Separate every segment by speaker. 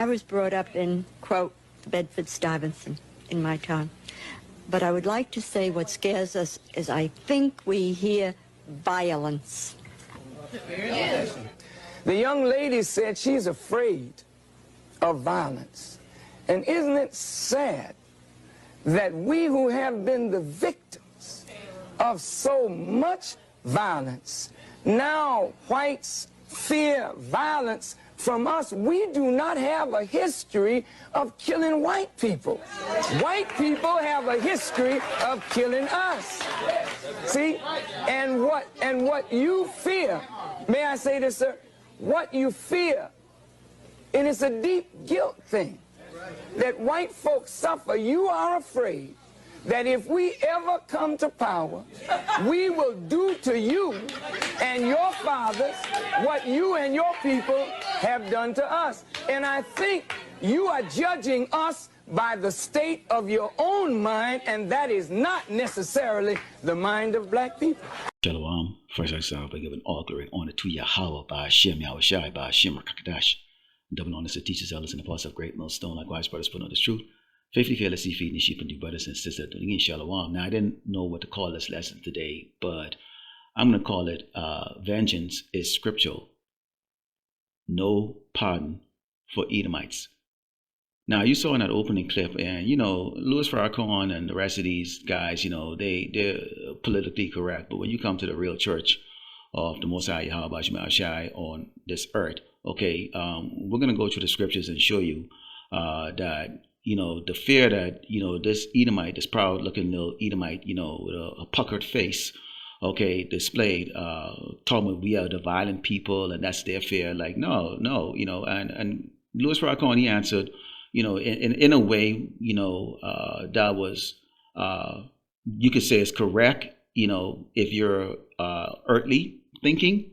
Speaker 1: I was brought up in, quote, Bedford-Stuyvesant in my time. But I would like to say what scares us is I think we hear violence.
Speaker 2: The young lady said she's afraid of violence. And isn't it sad that we who have been the victims of so much violence, now whites fear violence from us? We do not have a history of killing white people. White people have a history of killing us. See? And what you fear, may I say this, sir? What you fear, and it's a deep guilt thing that white folks suffer. You are afraid that if we ever come to power, we will do to you and your fathers what you and your people have done to us. And I think you are judging us by the state of your own mind, and that is not necessarily the mind of black people.
Speaker 3: Shalom. First I start by giving all glory and honor to Yahweh, by Hashem, Yahweh Shai, by Hashem, Rakadash. Double honors to teachers, elders, and apostles of Great Millstone, likewise brothers put on this truth. Faithfully, fearlessly feeding the sheep and new brothers and sisters doing in Shalom. Now, I didn't know what to call this lesson today, but I'm going to call it Vengeance is Scriptural. No pardon for Edomites. Now, you saw in that opening clip, and, you know, Louis Farrakhan and the rest of these guys, you know, they're politically correct. But when you come to the real church of the Most High Yahweh Shai on this earth, okay, we're going to go through the scriptures and show you that, you know, the fear that, you know, this Edomite, this proud-looking little Edomite, you know, with a puckered face, okay, displayed, talking we are the violent people, and that's their fear. Like, no, you know, and Louis Farrakhan, he answered, you know, in a way, you know, that was, you could say it's correct, you know, if you're earthly thinking,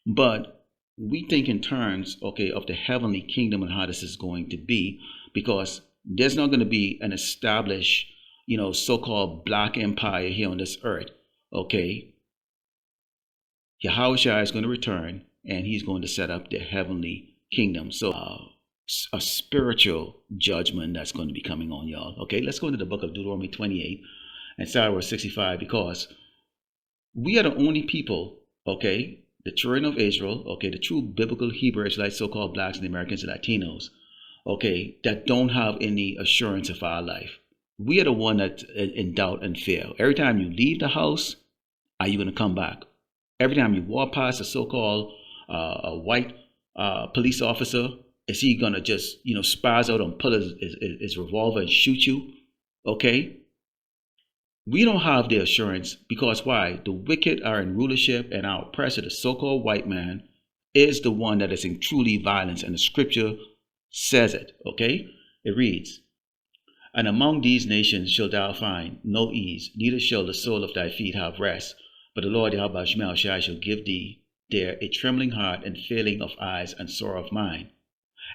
Speaker 3: but we think in terms, okay, of the heavenly kingdom and how this is going to be, because there's not going to be an established, you know, so-called black empire here on this earth, okay? Yahweh Shai is going to return, and he's going to set up the heavenly kingdom. So a spiritual judgment that's going to be coming on y'all. Okay, let's go into the book of Deuteronomy 28 and start with 65, because we are the only people, okay, the children of Israel, okay, the true biblical Hebrew Israelites, so-called blacks and Americans and Latinos, okay, that don't have any assurance of our life. We are the one that's in doubt and fear. Every time you leave the house, are you going to come back? Every time you walk past a so-called a white police officer, is he going to just, you know, spaz out and pull his revolver and shoot you? Okay? We don't have the assurance because why? The wicked are in rulership, and our oppressor, the so-called white man, is the one that is in truly violence, and the scripture says it. Okay? It reads, "And among these nations shalt thou find no ease, neither shall the sole of thy feet have rest. But the Lord Yahweh Shai shall give thee there a trembling heart and failing of eyes and sorrow of mind.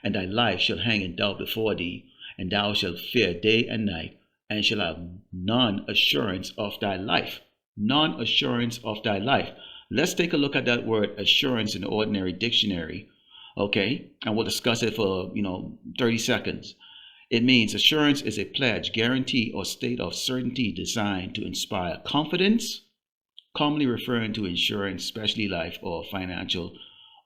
Speaker 3: And thy life shall hang in doubt before thee, and thou shalt fear day and night, and shall have none assurance of thy life." None assurance of thy life. Let's take a look at that word assurance in the ordinary dictionary, okay? And we'll discuss it for, 30 seconds. It means assurance is a pledge, guarantee, or state of certainty designed to inspire confidence, commonly referring to insurance, especially life or financial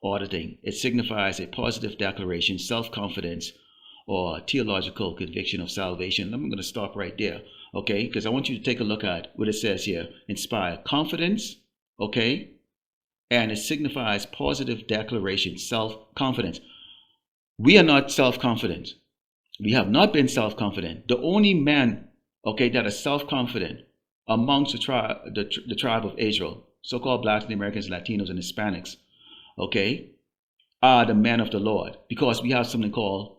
Speaker 3: auditing. It signifies a positive declaration, self-confidence, or theological conviction of salvation. I'm going to stop right there, okay? Because I want you to take a look at what it says here. Inspire confidence, okay? And it signifies positive declaration, self-confidence. We are not self-confident. We have not been self-confident. The only men, okay, that are self-confident amongst the tribe of Israel, so-called blacks and Americans, Latinos, and Hispanics, okay, are the men of the Lord, because we have something called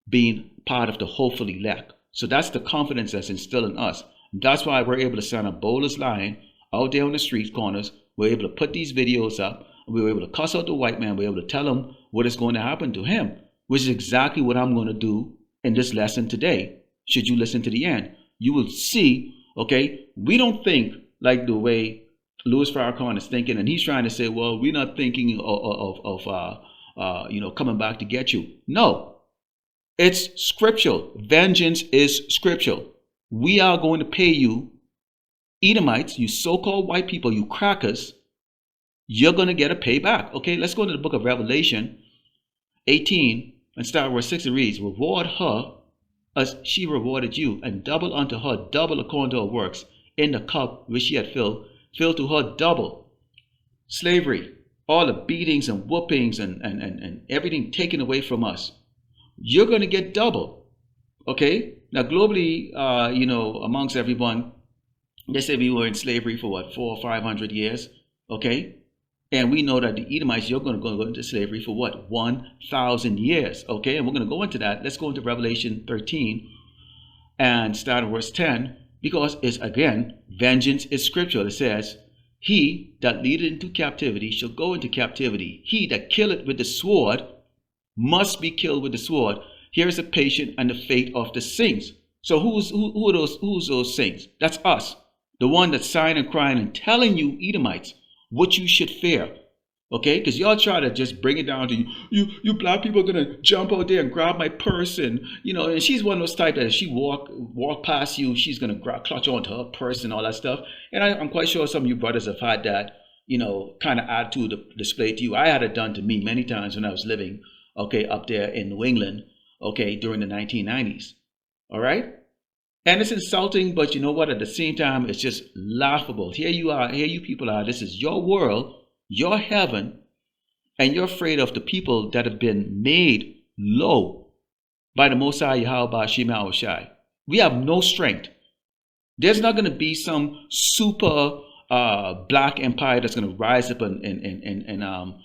Speaker 3: being part of the hopeful elect. So that's the confidence that's instilled in us. That's why we're able to stand up bold as lion out there on the street corners. We're able to put these videos up. We were able to cuss out the white man. We're able to tell him what is going to happen to him, which is exactly what I'm going to do in this lesson today. Should you listen to the end, you will see, okay, we don't think like the way Louis Farrakhan is thinking, and he's trying to say, well, we're not thinking of coming back to get you. No, It's scriptural. Vengeance is scriptural. We are going to pay you, Edomites, you so-called white people, you crackers. You're going to get a payback. Okay, let's go into the book of Revelation 18 and start verse 6. It reads, reward her as she rewarded you, and double unto her, double according to her works, in the cup which she had filled to her double. Slavery, all the beatings and whoopings and everything taken away from us. You're going to get double. Okay, now globally, amongst everyone, they say we were in slavery for what, 400 or 500 years. Okay, and we know that the Edomites, you're going to go into slavery for what, 1,000 years. Okay, and we're going to go into that. Let's go into Revelation 13 and start in verse 10, because it's, again, vengeance is scriptural. It says, he that leadeth into captivity shall go into captivity. He that killeth with the sword must be killed with the sword. Here is the patient and the fate of the saints. So who's those saints? That's us. The one that's sighing and crying and telling you, Edomites, what you should fear. Okay, because y'all try to just bring it down to you black people are gonna jump out there and grab my purse, and and she's one of those type that if she walk past you, she's gonna clutch onto her purse and all that stuff. And I'm quite sure some of you brothers have had that kind of attitude displayed to you. I had it done to me many times when I was living up there in New England during the 1990s. All right, and it's insulting, but you know what, at the same time it's just laughable. Here you people are, this is your world, your heaven, and you're afraid of the people that have been made low by the Most High Yahweh Shema Shai. We have no strength. There's not going to be some super black empire that's going to rise up and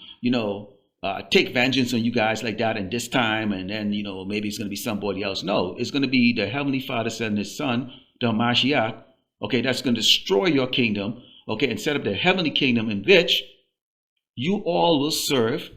Speaker 3: take vengeance on you guys like that in this time, and then maybe it's going to be somebody else. No, it's going to be the Heavenly Father sending His Son, the Mashiach. Okay, that's going to destroy your kingdom. Okay, and set up the heavenly kingdom in which you all will serve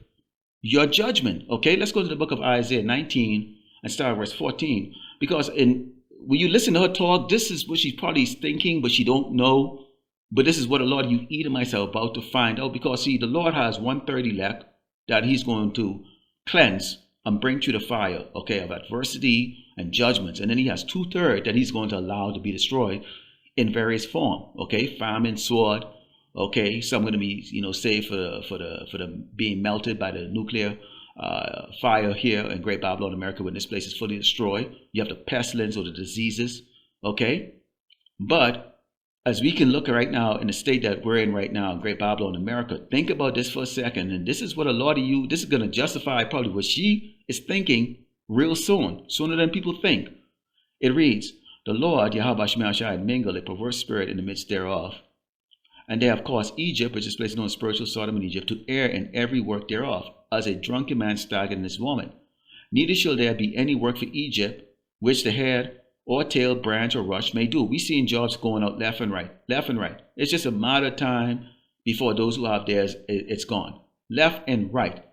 Speaker 3: your judgment. Okay, let's go to the book of Isaiah 19 and start verse 14. Because when you listen to her talk, this is what she's probably thinking, but she don't know. But this is what a lot of you Edomites are about to find out. Because see, the Lord has 1/3 elect that He's going to cleanse and bring through the fire, of adversity and judgments. And then He has 2/3 that He's going to allow to be destroyed in various form. Famine, sword. Some going to be, saved for the being melted by the nuclear fire here in Great Babylon, America, when this place is fully destroyed. You have the pestilence or the diseases. But as we can look right now in the state that we're in right now in Great Babylon, America, think about this for a second. And this is what a lot of you, this is going to justify probably what she is thinking real soon, sooner than people think. It reads, the Lord, Yahweh Shema Shai, mingled a perverse spirit in the midst thereof. And they have caused Egypt, which is place known as spiritual Sodom and Egypt, to err in every work thereof, as a drunken man staggered in his woman. Neither shall there be any work for Egypt, which the head or tail, branch or rush may do. We seeing jobs going out left and right. It's just a matter of time before those who have theirs, it's gone. Left and right.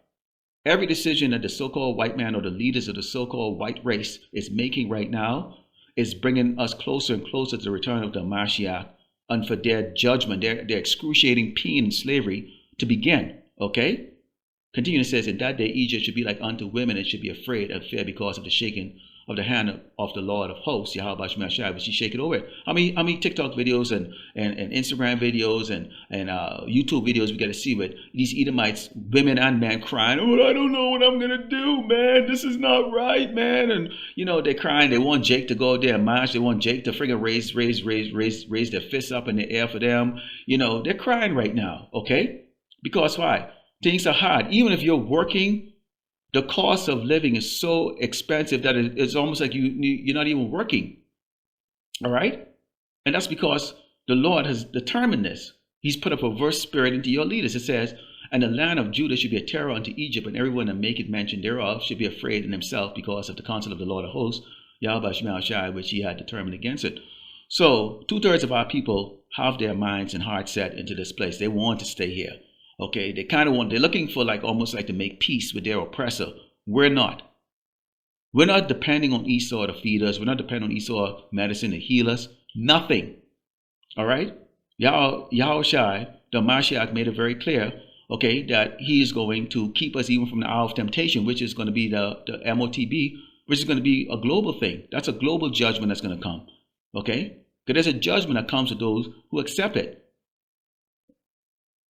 Speaker 3: Every decision that the so-called white man or the leaders of the so-called white race is making right now is bringing us closer and closer to the return of the Mashiach, and for their judgment, their excruciating pain and slavery to begin. Continue, it says, in that day Egypt should be like unto women, and should be afraid and fear because of the shaking of the hand of the Lord of hosts, Yahweh Shema Shai, which He shake it over. I mean TikTok videos and Instagram videos and YouTube videos we get to see with these Edomites, women and men, crying, I don't know what I'm gonna do, man. This is not right, man. And they're crying. They want Jake to go out there and march. They want Jake to friggin' raise their fists up in the air for them. They're crying right now. Because why? Things are hard. Even if you're working, the cost of living is so expensive that it's almost like you're not even working. All right? And that's because the Lord has determined this. He's put a perverse spirit into your leaders. It says, and the land of Judah should be a terror unto Egypt, and everyone that maketh mention thereof should be afraid in himself because of the counsel of the Lord of hosts, Yahweh Shema Shai, which He had determined against it. So 2/3 of our people have their minds and hearts set into this place. They want to stay here. They kind of they're looking for almost like to make peace with their oppressor. We're not. We're not depending on Esau to feed us. We're not depending on Esau medicine to heal us. Nothing. All right? Yahweh Shai, the Mashiach, made it very clear, that He is going to keep us even from the hour of temptation, which is going to be the MOTB, which is going to be a global thing. That's a global judgment that's going to come. Okay? Because there's a judgment that comes to those who accept it.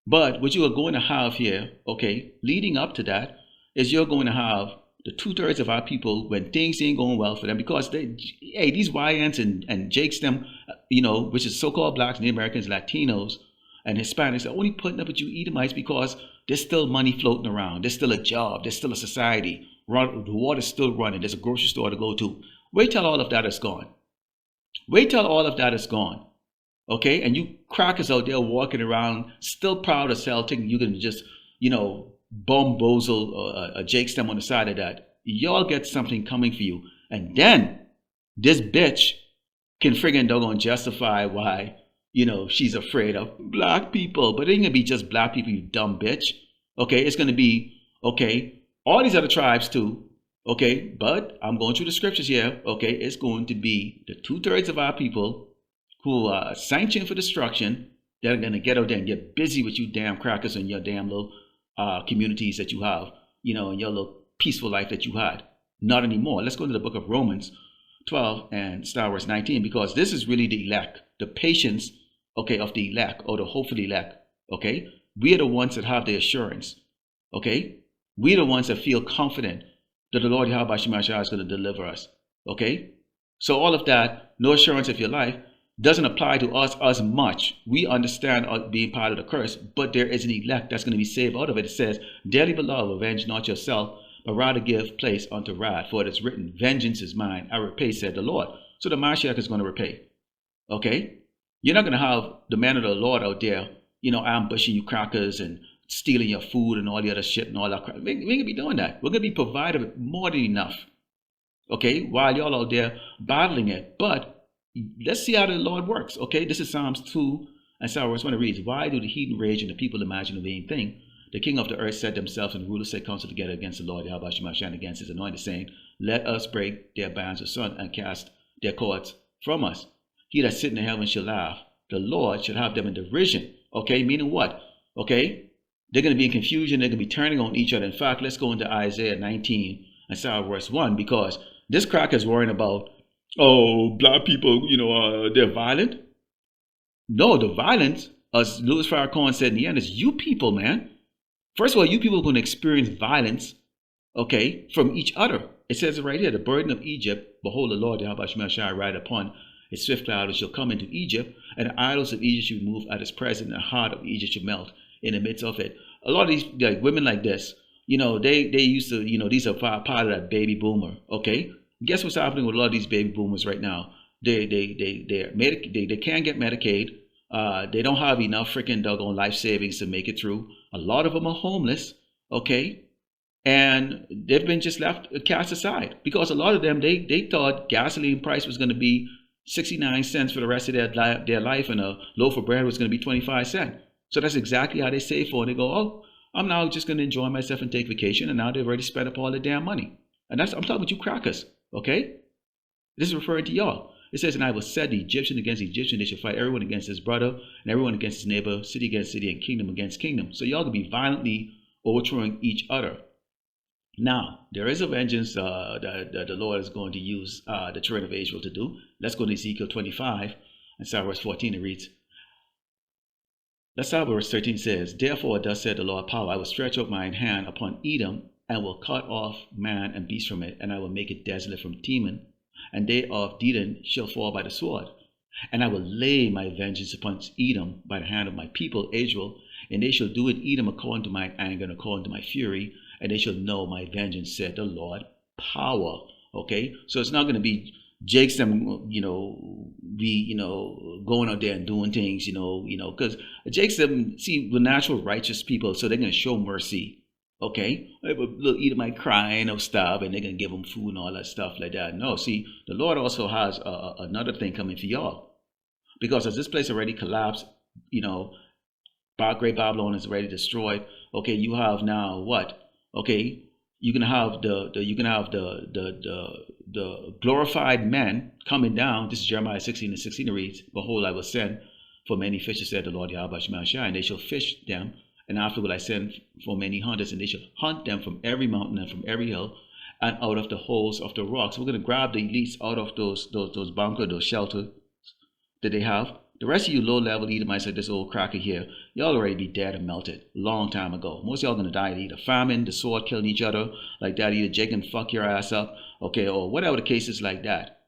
Speaker 3: But what you are going to have here, okay, leading up to that, is you're going to have the 2/3 of our people when things ain't going well for them, because these YNs and Jakes, them, which is so-called blacks, Native Americans, Latinos, and Hispanics, are only putting up with you Edomites because there's still money floating around. There's still a job. There's still a society. The water's still running. There's a grocery store to go to. Wait till all of that is gone. Wait till all of that is gone. Okay, and you crackers out there walking around still proud of self, thinking you can just, bumboozle a Jake stem on the side of that. Y'all get something coming for you. And then this bitch can friggin' doggone justify why, she's afraid of black people. But it ain't gonna be just black people, you dumb bitch. Okay, it's gonna be, okay, all these other tribes too. Okay, but I'm going through the scriptures here. Okay, it's going to be the 2/3 of our people who are sanctioned for destruction. They're going to get out there and get busy with you damn crackers and your damn little communities that you have, and your little peaceful life that you had. Not anymore. Let's go to the book of Romans 12 and start verse 19, because this is really the elect, the patience, okay, of the elect, or the hope for the elect. Okay, we are the ones that have the assurance. Okay, we are the ones that feel confident that the Lord Yahweh Shemashah is going to deliver us. Okay, so all of that, no assurance of your life, doesn't apply to us as much. We understand being part of the curse, but there is an elect that's going to be saved out of it. It says, "Dearly beloved, avenge not yourself, but rather give place unto wrath. For it is written, vengeance is mine, I repay, said the Lord." So the Mashiach is going to repay. Okay? You're not going to have the man of the Lord out there, ambushing you crackers and stealing your food and all the other shit and all that crap. We ain't going to be doing that. We're going to be provided with more than enough. Okay? While y'all out there battling it. But let's see how the Lord works. Okay, this is Psalms 2 and verse 1. It reads, "Why do the heathen rage and the people imagine a vain thing? The king of the earth set themselves and the rulers set counsel together against the Lord Yahweh Shemashah and against his anointed, saying, Let us break their bands asunder and cast their cords from us. He that sit in the heaven shall laugh. The Lord shall have them in derision." Okay, meaning what? Okay, they're going to be in confusion. They're going to be turning on each other. In fact, let's go into Isaiah 19 and start verse 1, because this cracker is worrying about, black people, they're violent. No, the violence, as Louis Farrakhan said in the end, is you people, man. First of all, you people are going to experience violence, okay, from each other. It says it right here, "The burden of Egypt, behold, the Lord Yahweh Shemashah ride upon his swift cloud, and shall come into Egypt, and the idols of Egypt shall move at his presence, and the heart of Egypt shall melt in the midst of it." A lot of these women like this, they used to, these are part of that baby boomer, okay? Guess what's happening with a lot of these baby boomers right now? They can't get Medicaid. They don't have enough freaking doggone life savings to make it through. A lot of them are homeless, okay? And they've been just cast aside, because a lot of them, they thought gasoline price was going to be 69 cents for the rest of their life, and a loaf of bread was going to be 25 cents. So that's exactly how they save for it. They go, I'm now just going to enjoy myself and take vacation, and now they've already spent up all their damn money. And I'm talking about you crackers. Okay? This is referring to y'all. It says, "And I will set the Egyptian against the Egyptian. They shall fight everyone against his brother, and everyone against his neighbor, city against city, and kingdom against kingdom." So y'all will be violently overthrowing each other. Now, there is a vengeance that the Lord is going to use the children of Israel to do. Let's go to Ezekiel 25 and start verse 14. It reads, let's start with verse 13. Says, "Therefore, thus said the Lord power, I will stretch out mine hand upon Edom, and will cut off man and beast from it, and I will make it desolate from Teman, and they of Dedan shall fall by the sword. And I will lay my vengeance upon Edom by the hand of my people Israel, and they shall do it Edom according to mine anger and according to my fury, and they shall know my vengeance, said the Lord power." Okay, so it's not going to be Jake's them, going out there and doing things, because Jake's them, see, we're natural righteous people, so they're going to show mercy. Okay, a little Edomite crying or stuff, and they're going to give them food and all that stuff like that. No, see, the Lord also has another thing coming for y'all. Because as this place already collapsed, Great Babylon is already destroyed. Okay, you have now what? Okay, you can have the glorified men coming down. This is Jeremiah 16 and 16. It reads, "Behold, I will send for many fishes, said the Lord Yahweh Shemashah, and they shall fish them. And after will I send for many hunters, and they shall hunt them from every mountain and from every hill, and out of the holes of the rocks. We're going to grab the elites out of those bunkers, those shelters that they have. The rest of you low-level Edomites like this old cracker here, y'all already be dead and melted long time ago. Most of y'all going to die of either famine, the sword killing each other like that, either Jake and fuck your ass up, okay, or whatever the case is like that,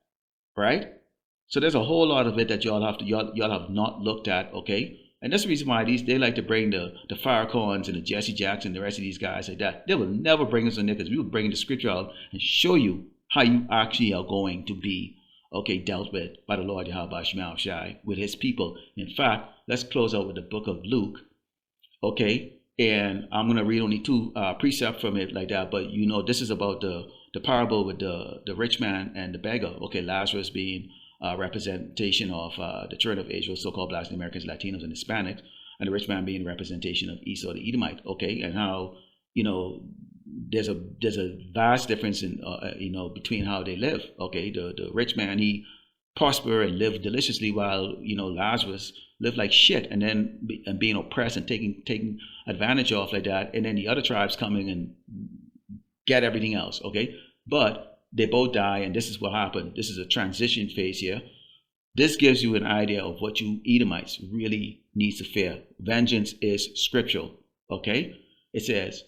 Speaker 3: right? So there's a whole lot of it that y'all have not looked at, okay? And that's the reason why they like to bring the Farrakhan's and the Jesse Jackson and the rest of these guys like that. They will never bring us on there because we will bring the scripture out and show you how you actually are going to be, okay, dealt with by the Lord Yahweh Shema Shai with his people. In fact, let's close out with the book of Luke, okay? And I'm going to read only two precepts from it like that, but you know, this is about the parable with the rich man and the beggar, okay? Lazarus being representation of the children of Israel, so-called Black Americans, Latinos, and Hispanics, and the rich man being representation of Esau the Edomite, okay? And how, you know, there's a vast difference in you know, between how they live, okay? The rich man, he prospered and lived deliciously, while, you know, Lazarus lived like shit, and then being oppressed and taking advantage of like that, and then the other tribes coming and get everything else, okay? But they both die, and this is what happened. This is a transition phase here. This gives you an idea of what you Edomites really need to fear. Vengeance is scriptural, okay? It says,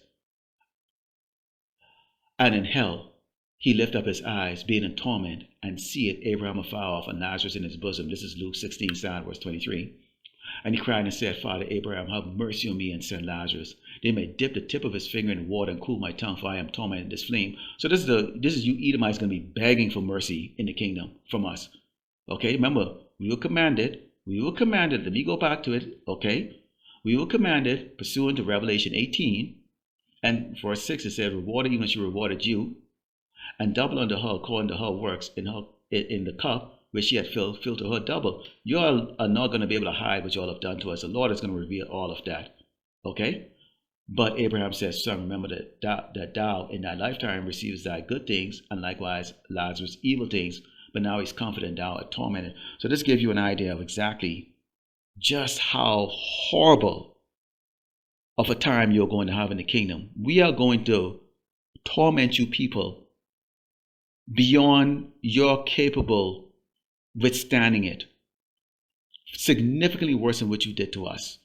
Speaker 3: and in hell he lift up his eyes, being in torment, and seeth Abraham afar off, and Lazarus in his bosom. This is Luke 16, verse 23. And he cried and said, Father Abraham, have mercy on me, and send Lazarus. They may dip the tip of his finger in water and cool my tongue, for I am tormented in this flame. So this is you Edomites going to be begging for mercy in the kingdom from us. Okay, remember, we were commanded, let me go back to it, okay? We were commanded, pursuant to Revelation 18, and verse 6, it says, rewarded even as you rewarded you, and double unto her according to her works in the cup which she had filled to her double. You all are not going to be able to hide what you all have done to us. The Lord is going to reveal all of that. Okay? But Abraham says, son, remember that thou in thy lifetime receivest thy good things, and likewise Lazarus evil things, but now he's confident thou art tormented. So this gives you an idea of exactly just how horrible of a time you're going to have in the kingdom. We are going to torment you people beyond you're capable withstanding it. Significantly worse than what you did to us.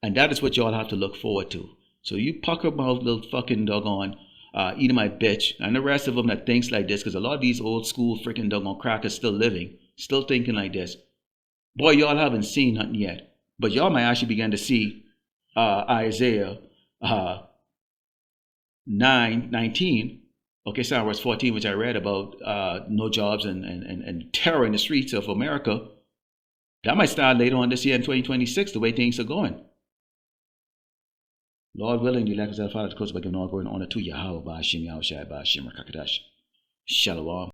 Speaker 3: And that is what y'all have to look forward to. So you pucker mouth little fucking doggone Edomite bitch, and the rest of them that thinks like this, because a lot of these old school freaking doggone crackers still living, still thinking like this. Boy, y'all haven't seen nothing yet. But y'all might actually begin to see Isaiah 9:19. Okay, verse 14, which I read about no jobs and terror in the streets of America. That might start later on this year in 2026, the way things are going. Lord willing, the elect of our Father, to close by giving all glory and honor to Yahweh, Ba'ashim, Yahushua, Ba'ashim, Rakakadash. Shalom.